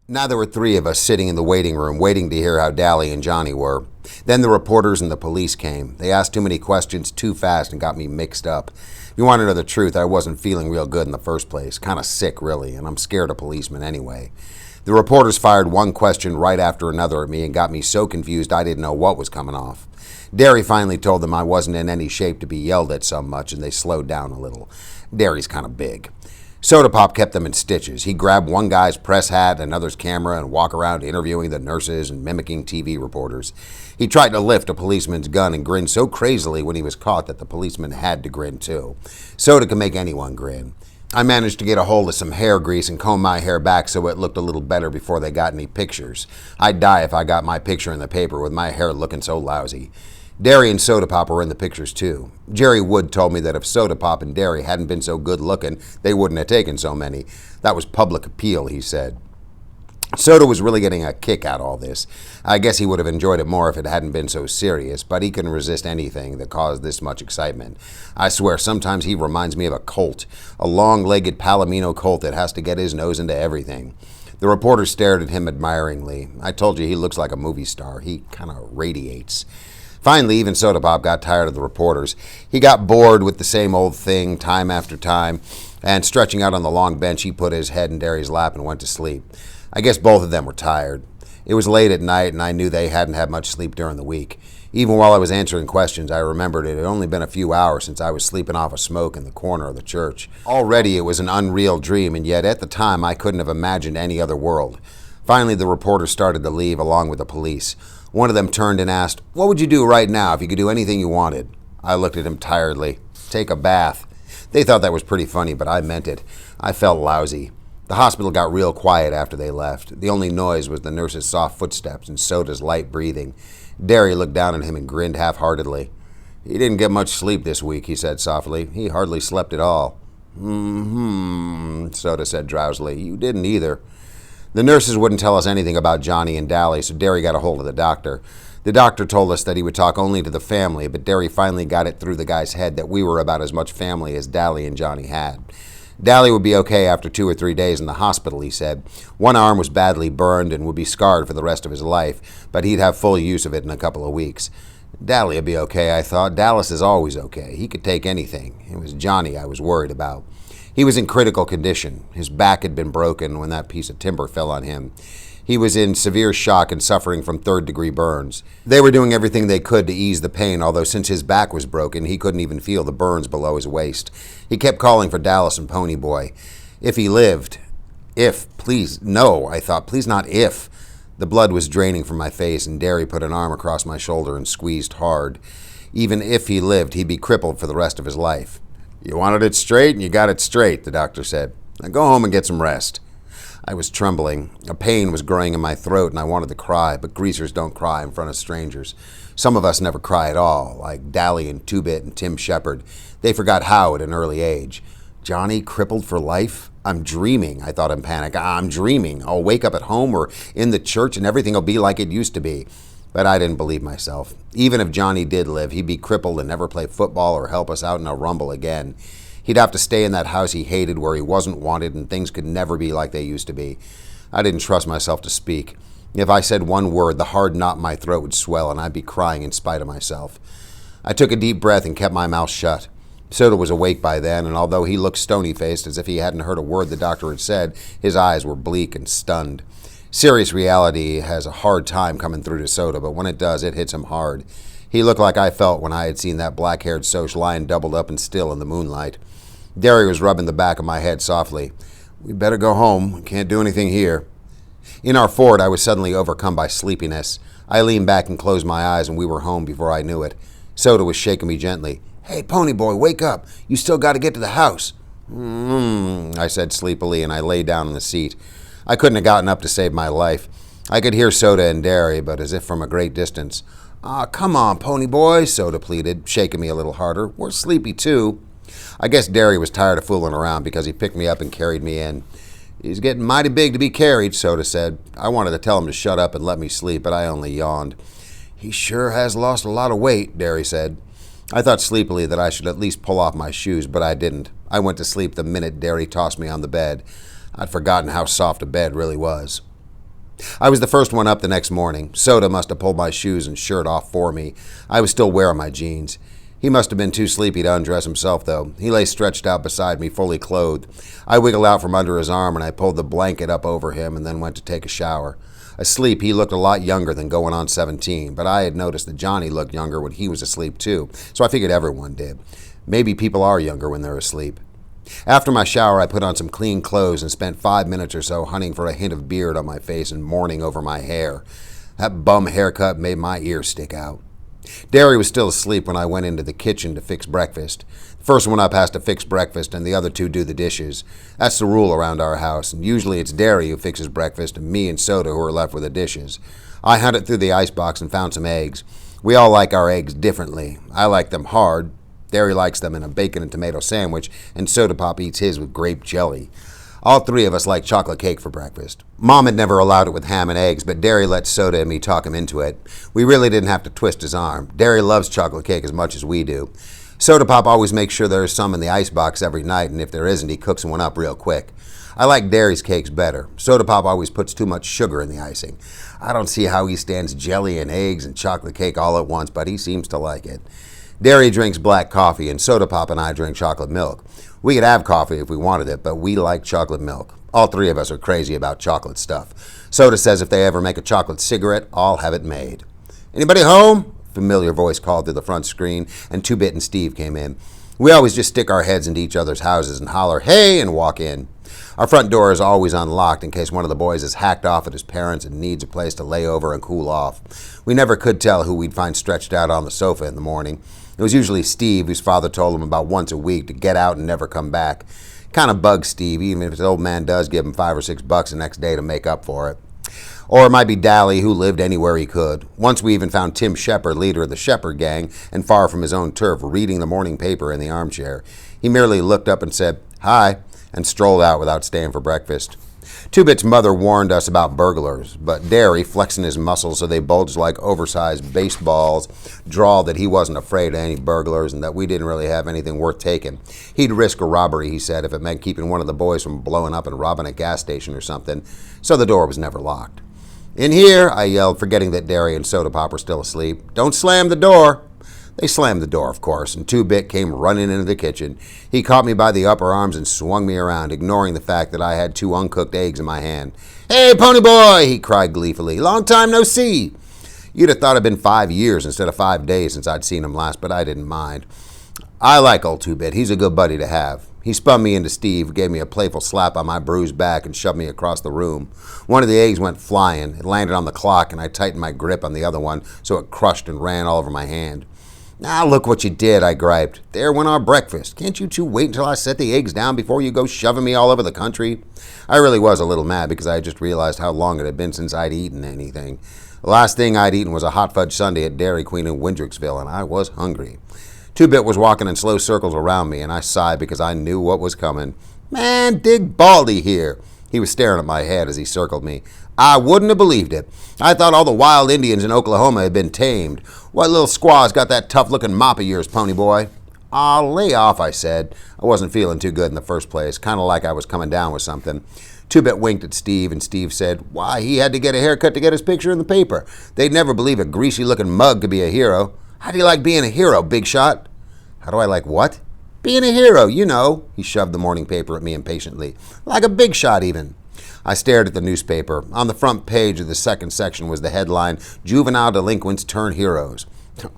Now there were three of us sitting in the waiting room waiting to hear how Dally and Johnny were. Then the reporters and the police came. They asked too many questions too fast and got me mixed up. If you want to know the truth, I wasn't feeling real good in the first place. Kind of sick, really, and I'm scared of policemen anyway. The reporters fired one question right after another at me and got me so confused I didn't know what was coming off. Derry finally told them I wasn't in any shape to be yelled at so much, and they slowed down a little. Derry's kind of big. Soda Pop kept them in stitches. He'd grab one guy's press hat and another's camera and walk around interviewing the nurses and mimicking TV reporters. He tried to lift a policeman's gun and grinned so crazily when he was caught that the policeman had to grin too. Soda could make anyone grin. I managed to get a hold of some hair grease and comb my hair back so it looked a little better before they got any pictures. I'd die if I got my picture in the paper with my hair looking so lousy. Derry and Soda Pop were in the pictures too. Jerry Wood told me that if Soda Pop and Derry hadn't been so good looking, they wouldn't have taken so many. That was public appeal, he said. Soda was really getting a kick out of all this. I guess he would have enjoyed it more if it hadn't been so serious, but he couldn't resist anything that caused this much excitement. I swear, sometimes he reminds me of a colt, a long-legged Palomino colt that has to get his nose into everything. The reporter stared at him admiringly. I told you he looks like a movie star. He kind of radiates. Finally, even Soda Pop got tired of the reporters. He got bored with the same old thing time after time, and stretching out on the long bench, he put his head in Derry's lap and went to sleep. I guess both of them were tired. It was late at night, and I knew they hadn't had much sleep during the week. Even while I was answering questions, I remembered it had only been a few hours since I was sleeping off a smoke in the corner of the church. Already it was an unreal dream, and yet at the time I couldn't have imagined any other world. Finally, the reporters started to leave along with the police. One of them turned and asked, "What would you do right now if you could do anything you wanted?" I looked at him tiredly. "Take a bath." They thought that was pretty funny, but I meant it. I felt lousy. The hospital got real quiet after they left. The only noise was the nurse's soft footsteps and Soda's light breathing. Derry looked down at him and grinned half-heartedly. "He didn't get much sleep this week," he said softly. "He hardly slept at all." Soda said drowsily. "You didn't either." The nurses wouldn't tell us anything about Johnny and Dally, so Derry got a hold of the doctor. The doctor told us that he would talk only to the family, but Derry finally got it through the guy's head that we were about as much family as Dally and Johnny had. Dally would be okay after 2 or 3 days in the hospital, he said. One arm was badly burned and would be scarred for the rest of his life, but he'd have full use of it in a couple of weeks. Dally would be okay, I thought. Dallas is always okay. He could take anything. It was Johnny I was worried about. He was in critical condition. His back had been broken when that piece of timber fell on him. He was in severe shock and suffering from third-degree burns. They were doing everything they could to ease the pain, although since his back was broken, he couldn't even feel the burns below his waist. He kept calling for Dallas and Ponyboy. If he lived. If. Please. No, I thought. Please not if. The blood was draining from my face, and Derry put an arm across my shoulder and squeezed hard. Even if he lived, he'd be crippled for the rest of his life. "You wanted it straight, and you got it straight," the doctor said. "Now go home and get some rest." I was trembling. A pain was growing in my throat, and I wanted to cry, but greasers don't cry in front of strangers. Some of us never cry at all, like Dally and Two-Bit and Tim Shepard. They forgot how at an early age. Johnny crippled for life? I'm dreaming, I thought in panic. I'm dreaming. I'll wake up at home or in the church, and everything will be like it used to be. But I didn't believe myself. Even if Johnny did live, he'd be crippled and never play football or help us out in a rumble again. He'd have to stay in that house he hated where he wasn't wanted and things could never be like they used to be. I didn't trust myself to speak. If I said one word, the hard knot in my throat would swell and I'd be crying in spite of myself. I took a deep breath and kept my mouth shut. Soda was awake by then, and although he looked stony-faced as if he hadn't heard a word the doctor had said, his eyes were bleak and stunned. Serious reality has a hard time coming through to Soda, but when it does, it hits him hard. He looked like I felt when I had seen that black-haired Soch lying doubled up and still in the moonlight. Derry was rubbing the back of my head softly. "We'd better go home. We can't do anything here." In our Ford, I was suddenly overcome by sleepiness. I leaned back and closed my eyes, and we were home before I knew it. Soda was shaking me gently. "Hey, Ponyboy, wake up. You still got to get to the house." I said sleepily, and I lay down in the seat. I couldn't have gotten up to save my life. I could hear Soda and Derry, but as if from a great distance. Come on, Ponyboy," Soda pleaded, shaking me a little harder. "We're sleepy, too." I guess Derry was tired of fooling around because he picked me up and carried me in. "He's getting mighty big to be carried," Soda said. I wanted to tell him to shut up and let me sleep, but I only yawned. "He sure has lost a lot of weight," Derry said. I thought sleepily that I should at least pull off my shoes, but I didn't. I went to sleep the minute Derry tossed me on the bed. I'd forgotten how soft a bed really was. I was the first one up the next morning. Soda must have pulled my shoes and shirt off for me. I was still wearing my jeans. He must have been too sleepy to undress himself, though. He lay stretched out beside me, fully clothed. I wiggled out from under his arm, and I pulled the blanket up over him and then went to take a shower. Asleep, he looked a lot younger than going on 17, but I had noticed that Johnny looked younger when he was asleep, too, so I figured everyone did. Maybe people are younger when they're asleep. After my shower, I put on some clean clothes and spent 5 minutes or so hunting for a hint of beard on my face and mourning over my hair. That bum haircut made my ears stick out. Derry was still asleep when I went into the kitchen to fix breakfast. The first one up has to fix breakfast and the other two do the dishes. That's the rule around our house, and usually it's Derry who fixes breakfast and me and Soda who are left with the dishes. I hunted through the icebox and found some eggs. We all like our eggs differently. I like them hard. Derry likes them in a bacon and tomato sandwich, and Soda Pop eats his with grape jelly. All three of us like chocolate cake for breakfast. Mom had never allowed it with ham and eggs, but Derry let Soda and me talk him into it. We really didn't have to twist his arm. Derry loves chocolate cake as much as we do. Soda Pop always makes sure there is some in the icebox every night, and if there isn't, he cooks one up real quick. I like Derry's cakes better. Soda Pop always puts too much sugar in the icing. I don't see how he stands jelly and eggs and chocolate cake all at once, but he seems to like it. Derry drinks black coffee, and Soda Pop and I drink chocolate milk. We could have coffee if we wanted it, but we like chocolate milk. All three of us are crazy about chocolate stuff. Soda says if they ever make a chocolate cigarette, I'll have it made. "Anybody home?" A familiar voice called through the front screen, and 2-Bit and Steve came in. We always just stick our heads into each other's houses and holler, "Hey!" and walk in. Our front door is always unlocked in case one of the boys is hacked off at his parents' and needs a place to lay over and cool off. We never could tell who we'd find stretched out on the sofa in the morning. It was usually Steve, whose father told him about once a week to get out and never come back. Kind of bugs Steve, even if his old man does give him $5 or $6 the next day to make up for it. Or it might be Dally, who lived anywhere he could. Once we even found Tim Shepard, leader of the Shepard gang, and far from his own turf, reading the morning paper in the armchair. He merely looked up and said, "Hi," and strolled out without staying for breakfast. 2-Bit's mother warned us about burglars, but Derry, flexing his muscles so they bulged like oversized baseballs, drawled that he wasn't afraid of any burglars and that we didn't really have anything worth taking. He'd risk a robbery, he said, if it meant keeping one of the boys from blowing up and robbing a gas station or something, so the door was never locked. "In here," I yelled, forgetting that Derry and Soda Pop were still asleep. "Don't slam the door." They slammed the door, of course, and 2-Bit came running into the kitchen. He caught me by the upper arms and swung me around, ignoring the fact that I had 2 uncooked eggs in my hand. "Hey, pony boy!" he cried gleefully. "Long time no see." You'd have thought it'd been 5 years instead of 5 days since I'd seen him last, but I didn't mind. I like old 2-Bit. He's a good buddy to have. He spun me into Steve, gave me a playful slap on my bruised back, and shoved me across the room. One of the eggs went flying. It landed on the clock, and I tightened my grip on the other one so it crushed and ran all over my hand. "Ah, look what you did," I griped. "There went our breakfast. Can't you two wait until I set the eggs down before you go shoving me all over the country?" I really was a little mad because I had just realized how long it had been since I'd eaten anything. The last thing I'd eaten was a hot fudge sundae at Dairy Queen in Windricksville, and I was hungry. 2-Bit was walking in slow circles around me, and I sighed because I knew what was coming. "Man, dig Baldy here." He was staring at my head as he circled me. "I wouldn't have believed it. I thought all the wild Indians in Oklahoma had been tamed. What little squaw's got that tough-looking mop of yours, pony boy?" "Aw, lay off," I said. I wasn't feeling too good in the first place, kind of like I was coming down with something. 2-Bit winked at Steve, and Steve said, "Why, he had to get a haircut to get his picture in the paper. They'd never believe a greasy-looking mug could be a hero. How do you like being a hero, big shot?" "How do I like what?" "Being a hero, you know." He shoved the morning paper at me impatiently. "Like a big shot, even." I stared at the newspaper. On the front page of the second section was the headline, "Juvenile Delinquents Turn Heroes."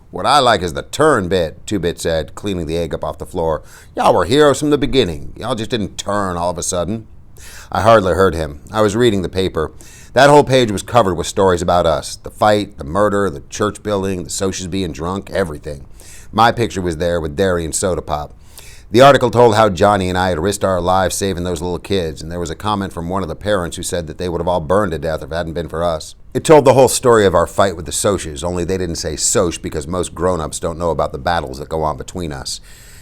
"What I like is the turn bit," 2-Bit said, cleaning the egg up off the floor. "Y'all were heroes from the beginning. Y'all just didn't turn all of a sudden." I hardly heard him. I was reading the paper. That whole page was covered with stories about us. The fight, the murder, the church building, the socials being drunk, everything. My picture was there with Derry and Soda Pop. The article told how Johnny and I had risked our lives saving those little kids, and there was a comment from one of the parents who said that they would have all burned to death if it hadn't been for us. It told the whole story of our fight with the Socs, only they didn't say Soch because most grown-ups don't know about the battles that go on between us.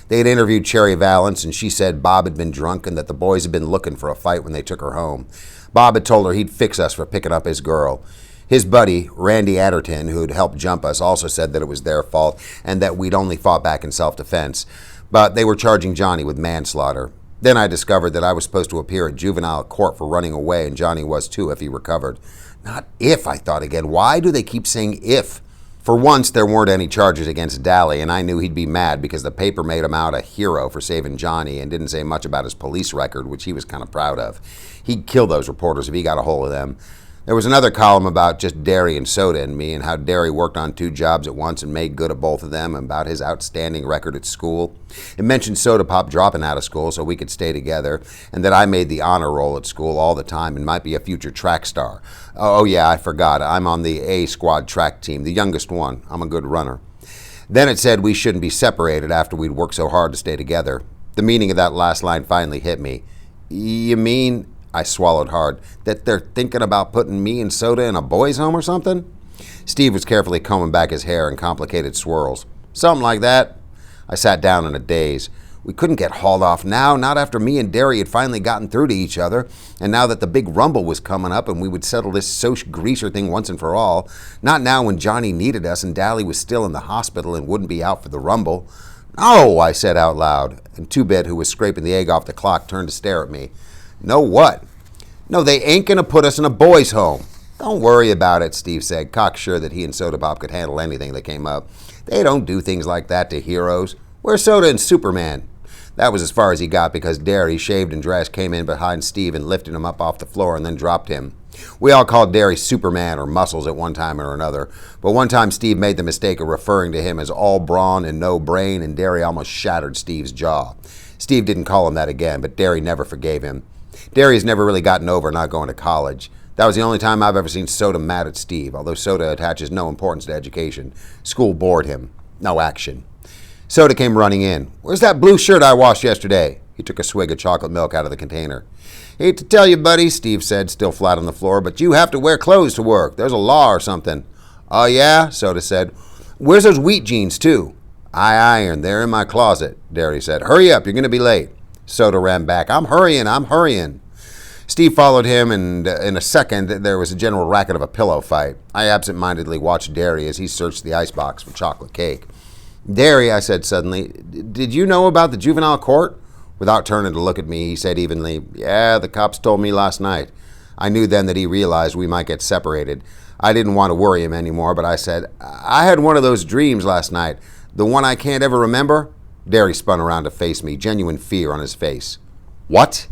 They had interviewed Cherry Valance, and she said Bob had been drunk and that the boys had been looking for a fight when they took her home. Bob had told her he'd fix us for picking up his girl. His buddy, Randy Adderton, who'd helped jump us, also said that it was their fault and that we'd only fought back in self-defense. But they were charging Johnny with manslaughter. Then I discovered that I was supposed to appear at juvenile court for running away, and Johnny was too if he recovered. Not if, I thought again. Why do they keep saying if? For once, there weren't any charges against Daly, and I knew he'd be mad because the paper made him out a hero for saving Johnny and didn't say much about his police record, which he was kind of proud of. He'd kill those reporters if he got a hold of them. There was another column about just Derry and Soda and me and how Derry worked on 2 jobs at once and made good at both of them, and about his outstanding record at school. It mentioned Soda Pop dropping out of school so we could stay together, and that I made the honor roll at school all the time and might be a future track star. Oh yeah, I forgot. I'm on the A squad track team, the youngest one. I'm a good runner. Then it said we shouldn't be separated after we'd worked so hard to stay together. The meaning of that last line finally hit me. You mean... I swallowed hard. That they're thinking about putting me and Soda in a boys' home or something? Steve was carefully combing back his hair in complicated swirls. Something like that. I sat down in a daze. We couldn't get hauled off now, not after me and Derry had finally gotten through to each other, and now that the big rumble was coming up and we would settle this Soch greaser thing once and for all. Not now when Johnny needed us and Daly was still in the hospital and wouldn't be out for the rumble. No, I said out loud, and Two-Bit, who was scraping the egg off the clock, turned to stare at me. No what? No, they ain't going to put us in a boys' home. Don't worry about it, Steve said, cocksure that he and Soda Pop could handle anything that came up. They don't do things like that to heroes. Where's Soda and Superman? That was as far as he got because Derry, shaved and dressed, came in behind Steve and lifted him up off the floor and then dropped him. We all called Derry Superman or Muscles at one time or another, but one time Steve made the mistake of referring to him as all brawn and no brain, and Derry almost shattered Steve's jaw. Steve didn't call him that again, but Derry never forgave him. Derry's never really gotten over not going to college. That was the only time I've ever seen Soda mad at Steve, although Soda attaches no importance to education. School bored him. No action. Soda came running in. Where's that blue shirt I washed yesterday? He took a swig of chocolate milk out of the container. Hate to tell you, buddy, Steve said, still flat on the floor, but you have to wear clothes to work. There's a law or something. Oh, yeah? Soda said. Where's those wheat jeans, too? I ironed. They're in my closet, Derry said. Hurry up, you're going to be late. Soda ran back. I'm hurrying. Steve followed him, and in a second, there was a general racket of a pillow fight. I absent-mindedly watched Derry as he searched the icebox for chocolate cake. Derry, I said suddenly, did you know about the juvenile court? Without turning to look at me, he said evenly, yeah, the cops told me last night. I knew then that he realized we might get separated. I didn't want to worry him anymore, but I said, I had one of those dreams last night, the one I can't ever remember. Derry spun around to face me, genuine fear on his face. What?